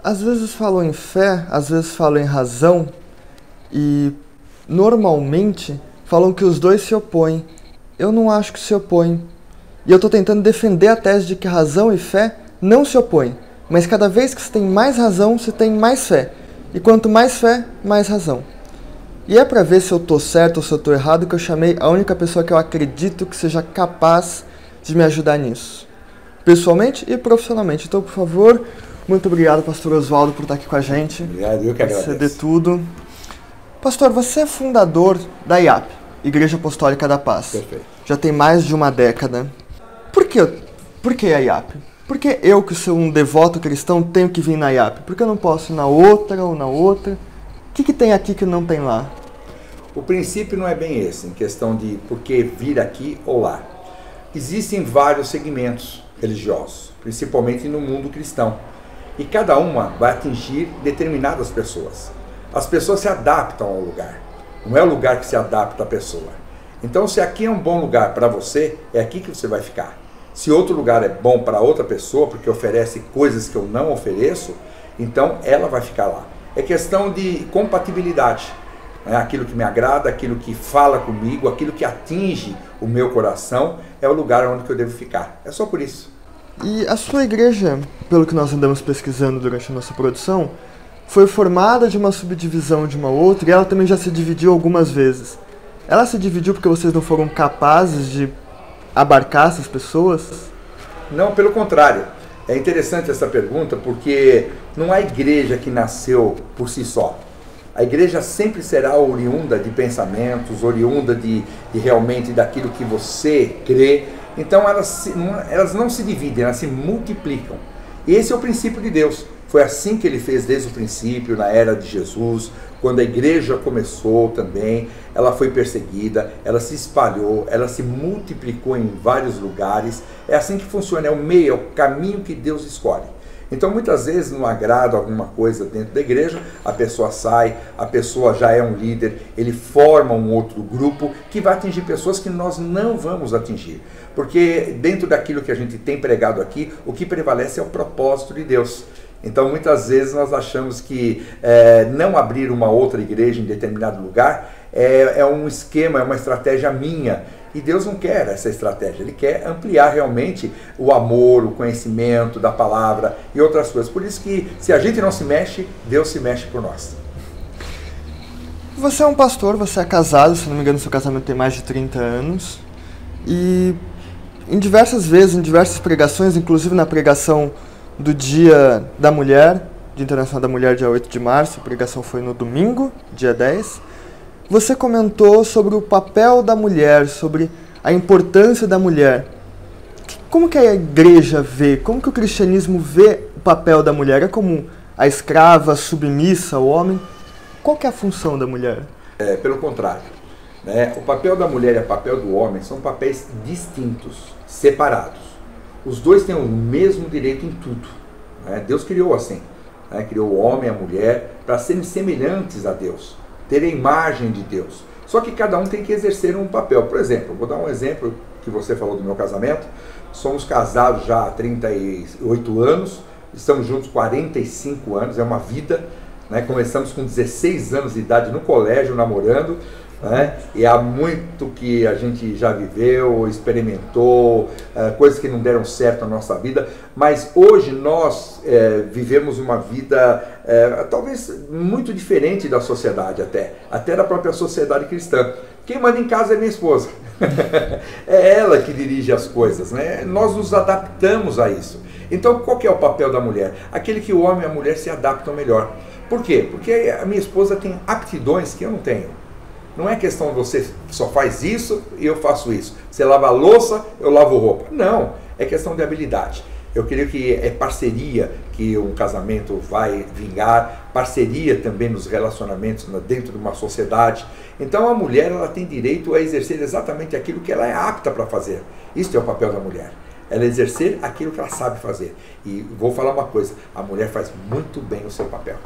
Às vezes falam em fé, às vezes falam em razão, e normalmente falam que os dois se opõem. Eu não acho que se opõem. E eu estou tentando defender a tese de que razão e fé não se opõem. Mas cada vez que você tem mais razão, você tem mais fé. E quanto mais fé, mais razão. E é para ver se eu estou certo ou se eu estou errado que eu chamei a única pessoa que eu acredito que seja capaz de me ajudar nisso. Pessoalmente e profissionalmente. Então, por favor, muito obrigado, pastor Oswaldo, por estar aqui com a gente. Obrigado, eu que agradeço. Ceder tudo. Pastor, você é fundador da IAP, Igreja Apostólica da Paz. Perfeito. Já tem mais de uma década. Por que a IAP? Por que eu, que sou um devoto cristão, tenho que vir na IAP? Por que eu não posso ir na outra ou na outra? O que tem aqui que não tem lá? O princípio não é bem esse, em questão de por que vir aqui ou lá. Existem vários segmentos religiosos, principalmente no mundo cristão. E cada uma vai atingir determinadas pessoas. As pessoas se adaptam ao lugar. Não é o lugar que se adapta à pessoa. Então, se aqui é um bom lugar para você, é aqui que você vai ficar. Se outro lugar é bom para outra pessoa, porque oferece coisas que eu não ofereço, então ela vai ficar lá. É questão de compatibilidade. Aquilo que me agrada, aquilo que fala comigo, aquilo que atinge o meu coração, é o lugar onde eu devo ficar. É só por isso. E a sua igreja, pelo que nós andamos pesquisando durante a nossa produção, foi formada de uma subdivisão de uma outra e ela também já se dividiu algumas vezes. Ela se dividiu porque vocês não foram capazes de abarcar essas pessoas? Não, pelo contrário. É interessante essa pergunta porque não há igreja que nasceu por si só. A igreja sempre será oriunda de pensamentos, oriunda de realmente daquilo que você crê. Então elas não se dividem, elas se multiplicam. E esse é o princípio de Deus. Foi assim que ele fez desde o princípio, na era de Jesus, quando a igreja começou também, ela foi perseguida, ela se espalhou, ela se multiplicou em vários lugares. É assim que funciona, é o meio, é o caminho que Deus escolhe. Então muitas vezes não agrada alguma coisa dentro da igreja, a pessoa sai, a pessoa já é um líder, ele forma um outro grupo que vai atingir pessoas que nós não vamos atingir. Porque dentro daquilo que a gente tem pregado aqui, o que prevalece é o propósito de Deus. Então muitas vezes nós achamos que não abrir uma outra igreja em determinado lugar é um esquema, é uma estratégia minha. E Deus não quer essa estratégia, Ele quer ampliar realmente o amor, o conhecimento da palavra e outras coisas. Por isso que se a gente não se mexe, Deus se mexe por nós. Você é um pastor, você é casado, se não me engano seu casamento tem mais de 30 anos. E em diversas vezes, em diversas pregações, inclusive na pregação do Dia da Mulher, Dia Internacional da Mulher, dia 8 de março, a pregação foi no domingo, dia 10, você comentou sobre o papel da mulher, sobre a importância da mulher. Como que a igreja vê, como que o cristianismo vê o papel da mulher? É como a escrava, submissa ao homem? Qual que é a função da mulher? Pelo contrário, né? O papel da mulher e o papel do homem são papéis distintos, separados. Os dois têm o mesmo direito em tudo. Né? Deus criou assim, né? Criou o homem e a mulher para serem semelhantes a Deus, ter a imagem de Deus. Só que cada um tem que exercer um papel. Por exemplo, vou dar um exemplo que você falou do meu casamento. Somos casados já há 38 anos, estamos juntos 45 anos, é uma vida. Né? Começamos com 16 anos de idade no colégio, namorando. Né? E há muito que a gente já viveu, experimentou, coisas que não deram certo na nossa vida, mas hoje nós vivemos uma vida talvez muito diferente da sociedade, até da própria sociedade cristã. Quem manda em casa é minha esposa. É ela que dirige as coisas, né? Nós nos adaptamos a isso. Então qual que é o papel da mulher? Aquele que o homem e a mulher se adaptam melhor. Por quê? Porque a minha esposa tem aptidões que eu não tenho. Não é questão de você só faz isso e eu faço isso. Você lava a louça, eu lavo roupa. Não, é questão de habilidade. Eu creio que é parceria que um casamento vai vingar, parceria também nos relacionamentos dentro de uma sociedade. Então a mulher ela tem direito a exercer exatamente aquilo que ela é apta para fazer. Isso é o papel da mulher. Ela exercer aquilo que ela sabe fazer. E vou falar uma coisa, a mulher faz muito bem o seu papel.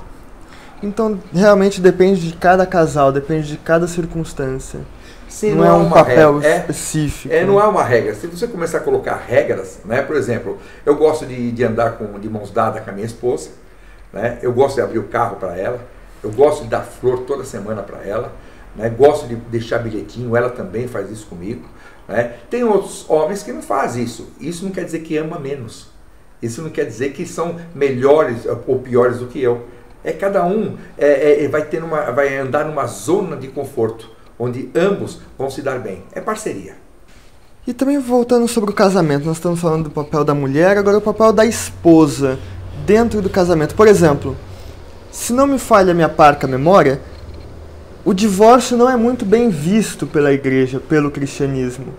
Então, realmente depende de cada casal, depende de cada circunstância. Sim, não é um papel específico. Não é uma regra. Se você começar a colocar regras, né? Por exemplo, eu gosto de andar de mãos dadas com a minha esposa, né? Eu gosto de abrir o carro para ela, eu gosto de dar flor toda semana para ela, né? Gosto de deixar bilhetinho, ela também faz isso comigo, né? Tem outros homens que não fazem isso. Isso não quer dizer que ama menos. Isso não quer dizer que são melhores ou piores do que eu. Cada um vai andar numa zona de conforto, onde ambos vão se dar bem. É parceria. E também voltando sobre o casamento, nós estamos falando do papel da mulher, agora o papel da esposa dentro do casamento. Por exemplo, se não me falha a minha parca memória, o divórcio não é muito bem visto pela igreja, pelo cristianismo.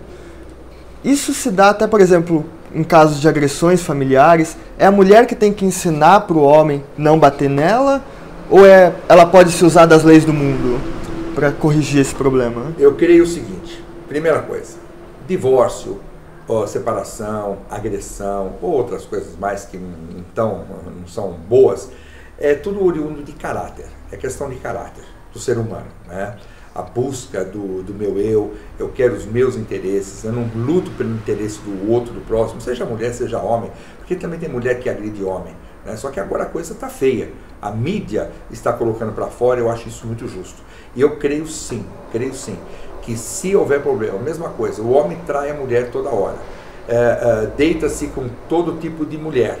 Isso se dá até, por exemplo, em casos de agressões familiares. É a mulher que tem que ensinar para o homem não bater nela? Ou ela pode se usar das leis do mundo para corrigir esse problema? Eu creio o seguinte, primeira coisa, divórcio, separação, agressão, ou outras coisas mais que não são boas, é tudo oriundo de caráter, é questão de caráter do ser humano, né? A busca do meu eu quero os meus interesses, eu não luto pelo interesse do outro, do próximo, seja mulher, seja homem, porque também tem mulher que agride homem, né? Só que agora a coisa está feia, a mídia está colocando para fora, eu acho isso muito justo. E eu creio sim, que se houver problema, a mesma coisa, o homem trai a mulher toda hora, deita-se com todo tipo de mulher,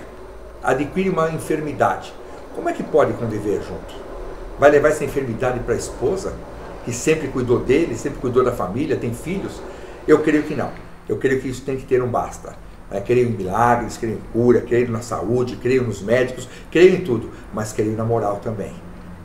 adquire uma enfermidade, como é que pode conviver junto? Vai levar essa enfermidade para a esposa, que sempre cuidou dele, sempre cuidou da família, tem filhos? Eu creio que não. Eu creio que isso tem que ter um basta. Creio em milagres, creio em cura, creio na saúde, creio nos médicos, creio em tudo, mas creio na moral também.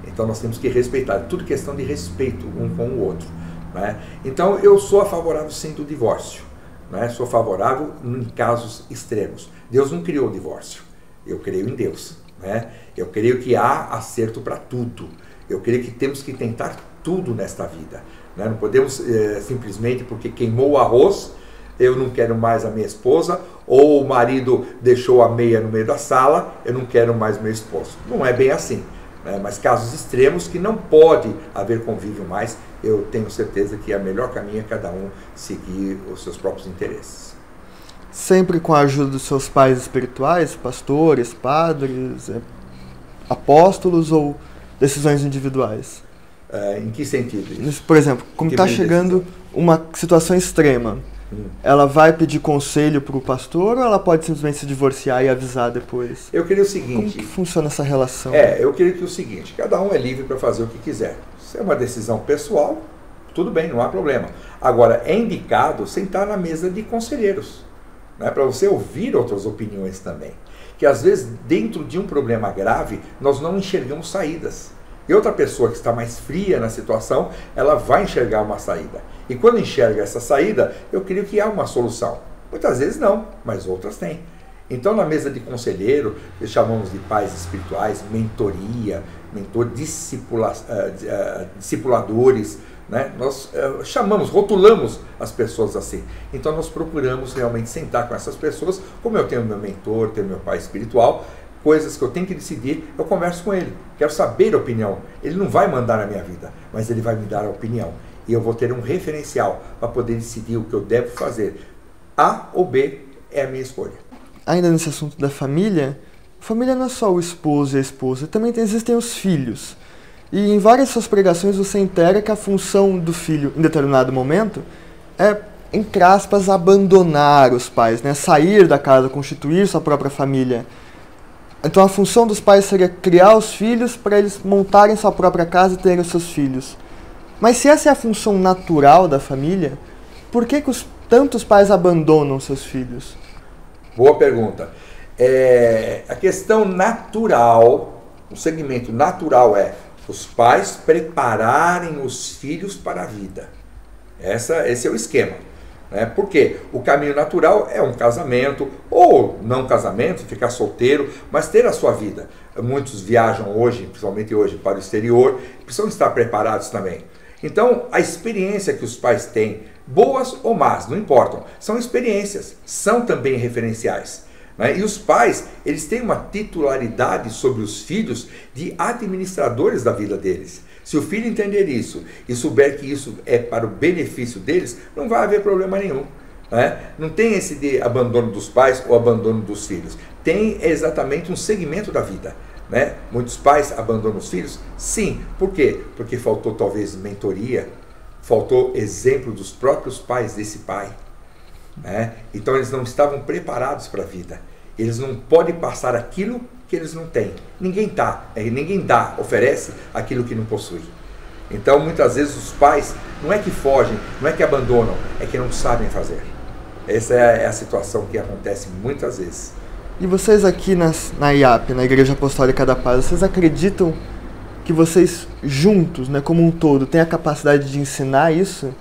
Então nós temos que respeitar, tudo questão de respeito um com o outro, né? Então eu sou favorável sim do divórcio, né? Sou favorável em casos extremos. Deus não criou o divórcio, eu creio em Deus, né? Eu creio que há acerto para tudo. Eu creio que temos que tentar tudo nesta vida, né? Não podemos simplesmente porque queimou o arroz, eu não quero mais a minha esposa, ou o marido deixou a meia no meio da sala, eu não quero mais meu esposo. Não é bem assim, né? Mas casos extremos que não pode haver convívio mais, eu tenho certeza que a melhor caminho é cada um seguir os seus próprios interesses. Sempre com a ajuda dos seus pais espirituais, pastores, padres, apóstolos, ou decisões individuais? Em que sentido isso? Por exemplo, como está chegando uma situação extrema, ela vai pedir conselho para o pastor ou ela pode simplesmente se divorciar e avisar depois? Eu queria o seguinte... Como que funciona essa relação? Eu queria que o seguinte, cada um é livre para fazer o que quiser. Se é uma decisão pessoal, tudo bem, não há problema. Agora, é indicado sentar na mesa de conselheiros, né, para você ouvir outras opiniões também. Que às vezes, dentro de um problema grave, nós não enxergamos saídas. E outra pessoa que está mais fria na situação, ela vai enxergar uma saída. E quando enxerga essa saída, eu creio que há uma solução. Muitas vezes não, mas outras têm. Então, na mesa de conselheiro, chamamos de pais espirituais, mentoria, discipuladores, né? Nós rotulamos as pessoas assim. Então, nós procuramos realmente sentar com essas pessoas, como eu tenho meu mentor, tenho meu pai espiritual, coisas que eu tenho que decidir, eu converso com ele. Quero saber a opinião. Ele não vai mandar na minha vida, mas ele vai me dar a opinião. E eu vou ter um referencial para poder decidir o que eu devo fazer. A ou B é a minha escolha. Ainda nesse assunto da família não é só o esposo e a esposa, também existem os filhos. E em várias suas pregações você integra que a função do filho, em determinado momento, é, entre aspas, abandonar os pais, né? Sair da casa, constituir sua própria família. Então a função dos pais seria criar os filhos para eles montarem sua própria casa e terem os seus filhos. Mas se essa é a função natural da família, por que tantos pais abandonam seus filhos? Boa pergunta. A questão natural, o segmento natural é os pais prepararem os filhos para a vida. Esse é o esquema. Porque o caminho natural é um casamento, ou não casamento, ficar solteiro, mas ter a sua vida. Muitos viajam hoje, principalmente hoje, para o exterior, precisam estar preparados também. Então, a experiência que os pais têm, boas ou más, não importam, são experiências, são também referenciais. E os pais, eles têm uma titularidade sobre os filhos de administradores da vida deles. Se o filho entender isso e souber que isso é para o benefício deles, não vai haver problema nenhum. Não tem esse de abandono dos pais ou abandono dos filhos. Tem exatamente um segmento da vida. Né? Muitos pais abandonam os filhos? Sim. Por quê? Porque faltou talvez mentoria, faltou exemplo dos próprios pais desse pai. Né? Então eles não estavam preparados para a vida. Eles não podem passar aquilo que eles não têm. Ninguém dá, oferece aquilo que não possui. Então muitas vezes os pais não é que fogem, não é que abandonam, é que não sabem fazer. Essa é a situação que acontece muitas vezes. E vocês aqui na IAP, na Igreja Apostólica da Paz, vocês acreditam que vocês juntos, né, como um todo, têm a capacidade de ensinar isso?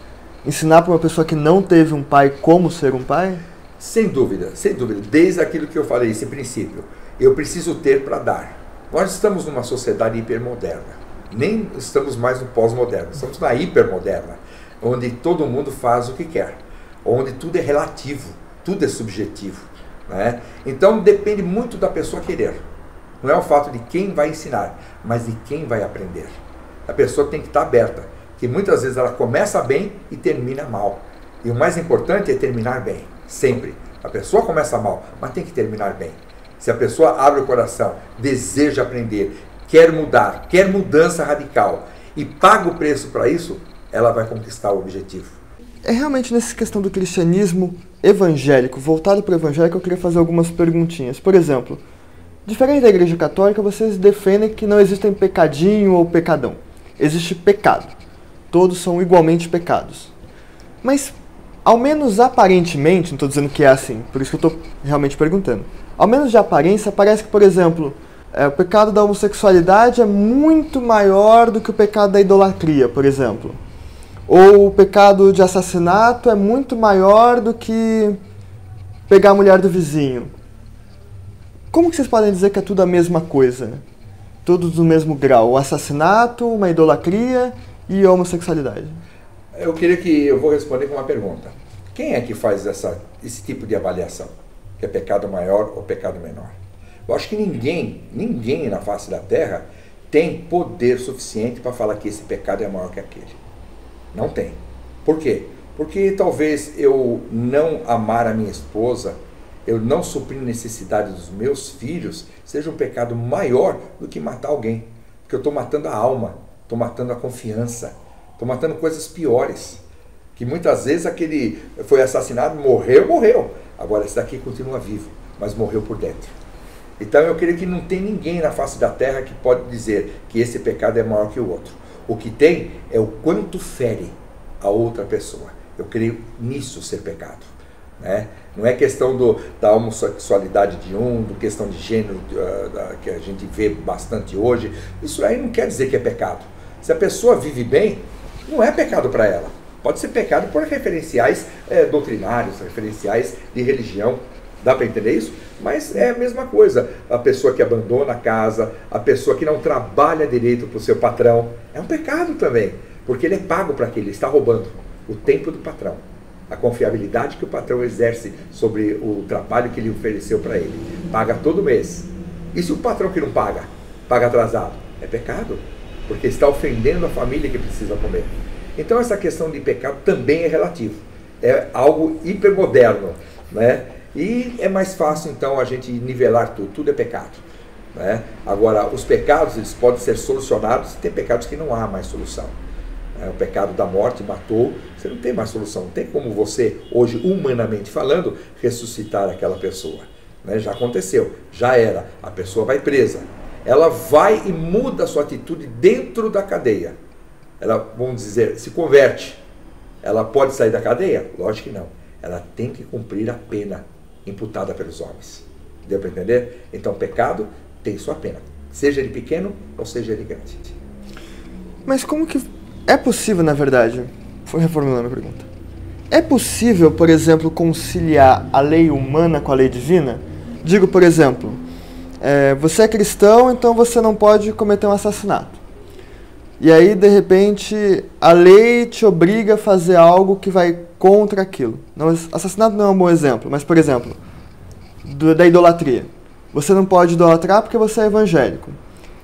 Ensinar para uma pessoa que não teve um pai como ser um pai? Sem dúvida, sem dúvida. Desde aquilo que eu falei, esse princípio. Eu preciso ter para dar. Nós estamos numa sociedade hipermoderna. Nem estamos mais no pós-moderno. Estamos na hipermoderna, onde todo mundo faz o que quer. Onde tudo é relativo, tudo é subjetivo. Né? Então depende muito da pessoa querer. Não é o fato de quem vai ensinar, mas de quem vai aprender. A pessoa tem que estar aberta, que muitas vezes ela começa bem e termina mal. E o mais importante é terminar bem, sempre. A pessoa começa mal, mas tem que terminar bem. Se a pessoa abre o coração, deseja aprender, quer mudar, quer mudança radical e paga o preço para isso, ela vai conquistar o objetivo. É realmente nessa questão do cristianismo evangélico, voltado para o evangelho, que eu queria fazer algumas perguntinhas. Por exemplo, diferente da Igreja Católica, vocês defendem que não existem pecadinho ou pecadão. Existe pecado. Todos são igualmente pecados. Mas, ao menos aparentemente, não estou dizendo que é assim, por isso que eu estou realmente perguntando. Ao menos de aparência, parece que, por exemplo, o pecado da homossexualidade é muito maior do que o pecado da idolatria, por exemplo. Ou o pecado de assassinato é muito maior do que pegar a mulher do vizinho. Como que vocês podem dizer que é tudo a mesma coisa? Todos do mesmo grau. O assassinato, uma idolatria e a homossexualidade. Eu vou responder com uma pergunta. Quem é que faz esse tipo de avaliação? Que é pecado maior ou pecado menor? Eu acho que ninguém na face da terra tem poder suficiente para falar que esse pecado é maior que aquele. Não tem. Por quê? Porque talvez eu não amar a minha esposa, eu não suprir necessidade dos meus filhos, seja um pecado maior do que matar alguém. Porque eu estou matando a alma, estou matando a confiança, estou matando coisas piores. Que muitas vezes aquele foi assassinado, morreu. Agora esse daqui continua vivo, mas morreu por dentro. Então eu creio que não tem ninguém na face da terra que pode dizer que esse pecado é maior que o outro. O que tem é o quanto fere a outra pessoa. Eu creio nisso ser pecado. Né? Não é questão da homossexualidade de do questão de gênero que a gente vê bastante hoje. Isso aí não quer dizer que é pecado. Se a pessoa vive bem, não é pecado para ela. Pode ser pecado por referenciais doutrinários, referenciais de religião. Dá para entender isso? Mas é a mesma coisa. A pessoa que abandona a casa, a pessoa que não trabalha direito para o seu patrão, é um pecado também. Porque ele é pago para aquilo, ele está roubando o tempo do patrão. A confiabilidade que o patrão exerce sobre o trabalho que ele ofereceu para ele. Paga todo mês. E se o patrão que não paga, paga atrasado? É pecado. Porque está ofendendo a família que precisa comer. Então essa questão de pecado também é relativo. É algo hipermoderno, né? E é mais fácil, então, a gente nivelar tudo. Tudo é pecado. Né? Agora, os pecados eles podem ser solucionados. Tem pecados que não há mais solução. O pecado da morte matou. Você não tem mais solução. Não tem como você, hoje, humanamente falando, ressuscitar aquela pessoa. Né? Já aconteceu. Já era. A pessoa vai presa. Ela vai e muda a sua atitude dentro da cadeia. Ela, vamos dizer, se converte. Ela pode sair da cadeia? Lógico que não. Ela tem que cumprir a pena imputada pelos homens. Deu para entender? Então, pecado tem sua pena. Seja ele pequeno ou seja ele grande. Mas como que é possível, na verdade, foi reformulando a pergunta, é possível, por exemplo, conciliar a lei humana com a lei divina? Digo, por exemplo, você é cristão, então você não pode cometer um assassinato. E aí, de repente, a lei te obriga a fazer algo que vai contra aquilo. Não, assassinato não é um bom exemplo, mas, por exemplo, da idolatria. Você não pode idolatrar porque você é evangélico.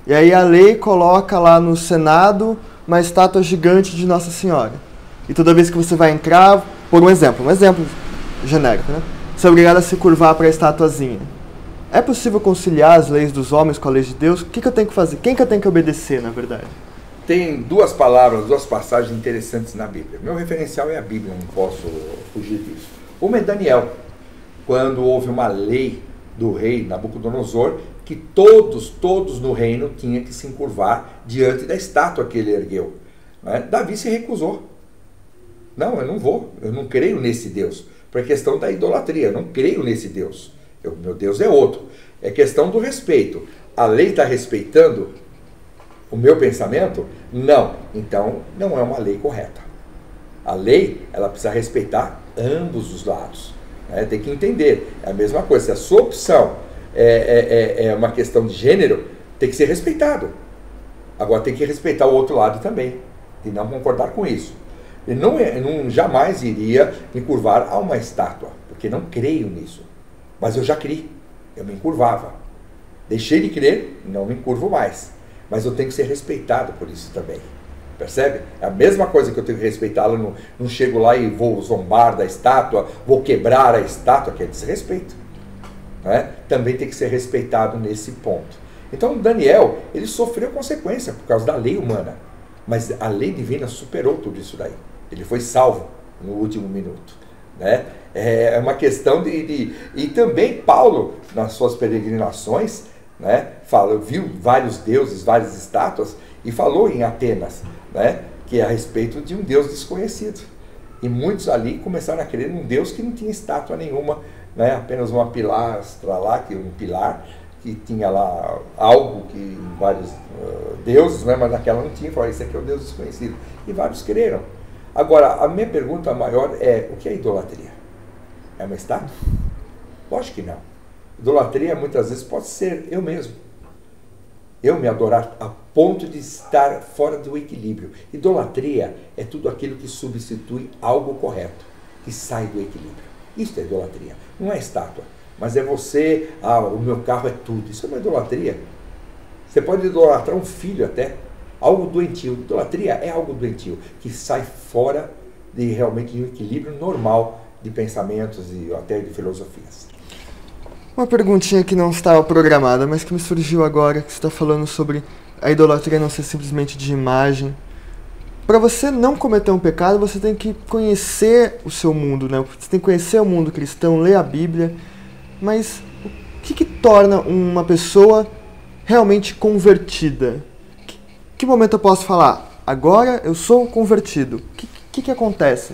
E aí a lei coloca lá no Senado uma estátua gigante de Nossa Senhora. E toda vez que você vai entrar, por um exemplo genérico, né? Você é obrigado a se curvar para a estatuazinha. É possível conciliar as leis dos homens com a lei de Deus? O que eu tenho que fazer? Quem que eu tenho que obedecer, na verdade? Tem duas palavras, duas passagens interessantes na Bíblia. Meu referencial é a Bíblia, não posso fugir disso. Uma é Daniel, quando houve uma lei do rei Nabucodonosor, que todos no reino tinham que se encurvar diante da estátua que ele ergueu. Davi se recusou. Não, eu não vou, eu não creio nesse Deus. Por questão da idolatria, eu não creio nesse Deus. Meu Deus é outro. É questão do respeito. A lei está respeitando o meu pensamento? Não. Então, não é uma lei correta. A lei, ela precisa respeitar ambos os lados. Tem que entender. É a mesma coisa. Se a sua opção é uma questão de gênero, tem que ser respeitado. Agora, tem que respeitar o outro lado também. E não concordar com isso. Eu não jamais iria me curvar a uma estátua, porque não creio nisso. Mas eu já criei, eu me encurvava. Deixei de crer, não me encurvo mais. Mas eu tenho que ser respeitado por isso também. Percebe? É a mesma coisa que eu tenho que respeitá-la, não chego lá e vou zombar da estátua, vou quebrar a estátua, que é desrespeito. Também tem que ser respeitado nesse ponto. Então Daniel, ele sofreu consequência por causa da lei humana. Mas a lei divina superou tudo isso daí. Ele foi salvo no último minuto. É uma questão de... E também Paulo, nas suas peregrinações, viu vários deuses, várias estátuas, e falou em Atenas, que é a respeito de um Deus desconhecido. E muitos ali começaram a crer num Deus que não tinha estátua nenhuma, apenas uma pilastra lá, um pilar, que tinha lá algo que vários deuses, mas naquela não tinha. Falaram, isso aqui é o Deus desconhecido. E vários creram. Agora, a minha pergunta maior é, o que é idolatria? É uma estátua? Lógico que não. Idolatria muitas vezes pode ser eu mesmo. Eu me adorar a ponto de estar fora do equilíbrio. Idolatria é tudo aquilo que substitui algo correto, que sai do equilíbrio. Isso é idolatria. Não é estátua. Mas é você, o meu carro é tudo. Isso é uma idolatria. Você pode idolatrar um filho até. Algo doentio. Idolatria é algo doentio, que sai fora de realmente um equilíbrio normal de pensamentos e até de filosofias. Uma perguntinha que não estava programada, mas que me surgiu agora, que você está falando sobre a idolatria não ser simplesmente de imagem. Para você não cometer um pecado, você tem que conhecer o seu mundo, Você tem que conhecer o mundo cristão, ler a Bíblia. Mas o que torna uma pessoa realmente convertida? Que momento eu posso falar? Agora eu sou convertido. O que acontece?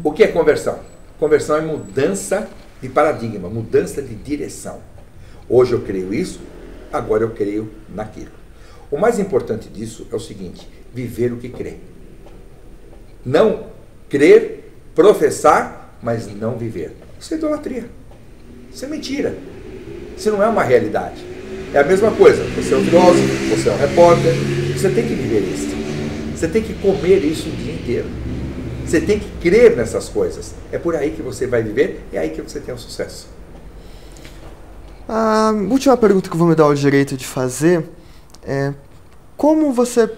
O que é conversão? Conversão é mudança de paradigma, mudança de direção. Hoje eu creio isso, agora eu creio naquilo. O mais importante disso é o seguinte, viver o que crê. Não crer, professar, mas não viver. Isso é idolatria. Isso é mentira. Isso não é uma realidade. É a mesma coisa. Você é um filósofo, você é um repórter. Você tem que viver isso. Você tem que comer isso o dia inteiro. Você tem que crer nessas coisas. É por aí que você vai viver, é aí que você tem o sucesso. A última pergunta que eu vou me dar o direito de fazer é: como você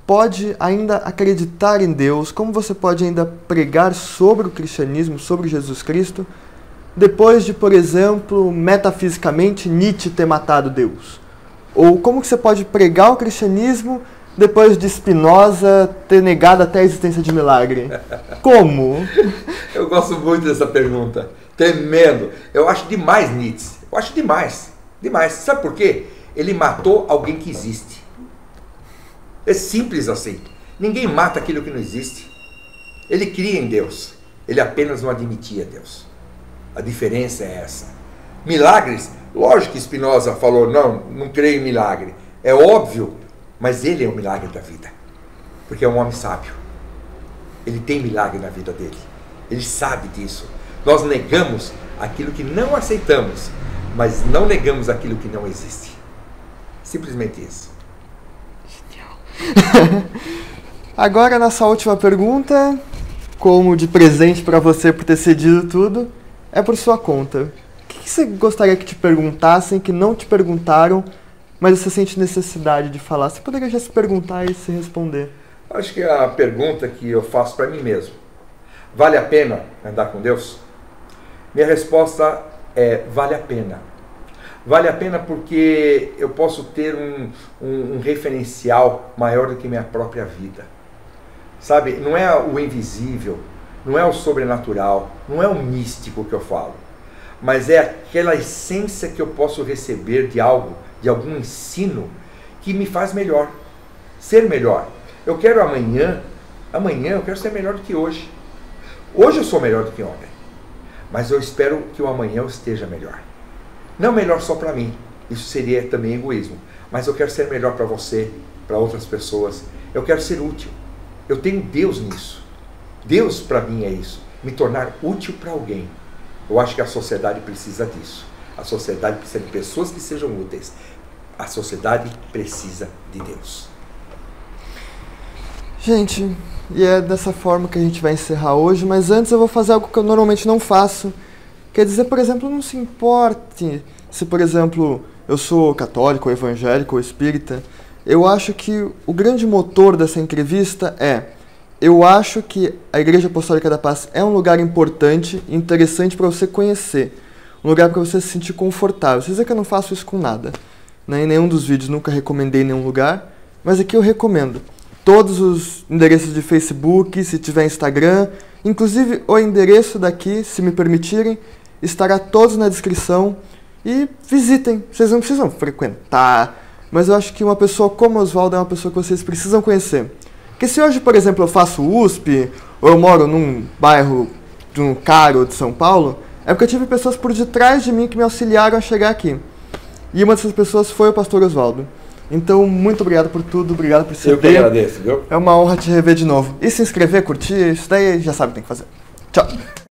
pode ainda acreditar em Deus? Como você pode ainda pregar sobre o cristianismo, sobre Jesus Cristo, depois de, por exemplo, metafisicamente, Nietzsche ter matado Deus? Ou como que você pode pregar o cristianismo depois de Spinoza ter negado até a existência de milagre? Como? Eu gosto muito dessa pergunta. Tremendo. Eu acho demais Nietzsche. Eu acho demais. Demais. Sabe por quê? Ele matou alguém que existe. É simples assim. Ninguém mata aquilo que não existe. Ele cria em Deus. Ele apenas não admitia Deus. A diferença é essa. Milagres, lógico que Spinoza falou, não creio em milagre. É óbvio, mas ele é o milagre da vida. Porque é um homem sábio. Ele tem milagre na vida dele. Ele sabe disso. Nós negamos aquilo que não aceitamos, mas não negamos aquilo que não existe. Simplesmente isso. Genial. Agora, nossa última pergunta, como de presente para você por ter cedido tudo, é por sua conta. O que você gostaria que te perguntassem, que não te perguntaram, mas você sente necessidade de falar? Você poderia já se perguntar e se responder. Acho que a pergunta que eu faço para mim mesmo: vale a pena andar com Deus? Minha resposta é: vale a pena. Vale a pena porque eu posso ter um referencial maior do que minha própria vida. Sabe, não é o invisível, não é o sobrenatural, não é o místico que eu falo, mas é aquela essência que eu posso receber de algo, de algum ensino que me faz melhor, ser melhor. Eu quero amanhã eu quero ser melhor do que hoje. Hoje eu sou melhor do que ontem, mas eu espero que o amanhã eu esteja melhor. Não melhor só para mim, isso seria também egoísmo, mas eu quero ser melhor para você, para outras pessoas, eu quero ser útil. Eu tenho Deus nisso. Deus para mim é isso, me tornar útil para alguém. Eu acho que a sociedade precisa disso. A sociedade precisa de pessoas que sejam úteis. A sociedade precisa de Deus. Gente, e é dessa forma que a gente vai encerrar hoje, mas antes eu vou fazer algo que eu normalmente não faço. Quer dizer, por exemplo, não se importe se, por exemplo, eu sou católico, ou evangélico, ou espírita. Eu acho que o grande motor dessa entrevista eu acho que a Igreja Apostólica da Paz é um lugar importante e interessante para você conhecer. Um lugar para você se sentir confortável. Vocês dizem que eu não faço isso com nada. Né? Em nenhum dos vídeos nunca recomendei nenhum lugar, mas aqui eu recomendo. Todos os endereços de Facebook, se tiver Instagram, inclusive o endereço daqui, se me permitirem, estará todos na descrição. E visitem, vocês não precisam frequentar, mas eu acho que uma pessoa como Oswaldo é uma pessoa que vocês precisam conhecer. Porque se hoje, por exemplo, eu faço USP, ou eu moro num bairro caro de São Paulo, é porque eu tive pessoas por detrás de mim que me auxiliaram a chegar aqui. E uma dessas pessoas foi o pastor Oswaldo. Então, muito obrigado por tudo, obrigado por ser. Eu que agradeço, viu? É uma honra te rever de novo. E se inscrever, curtir, isso daí já sabe o que tem que fazer. Tchau!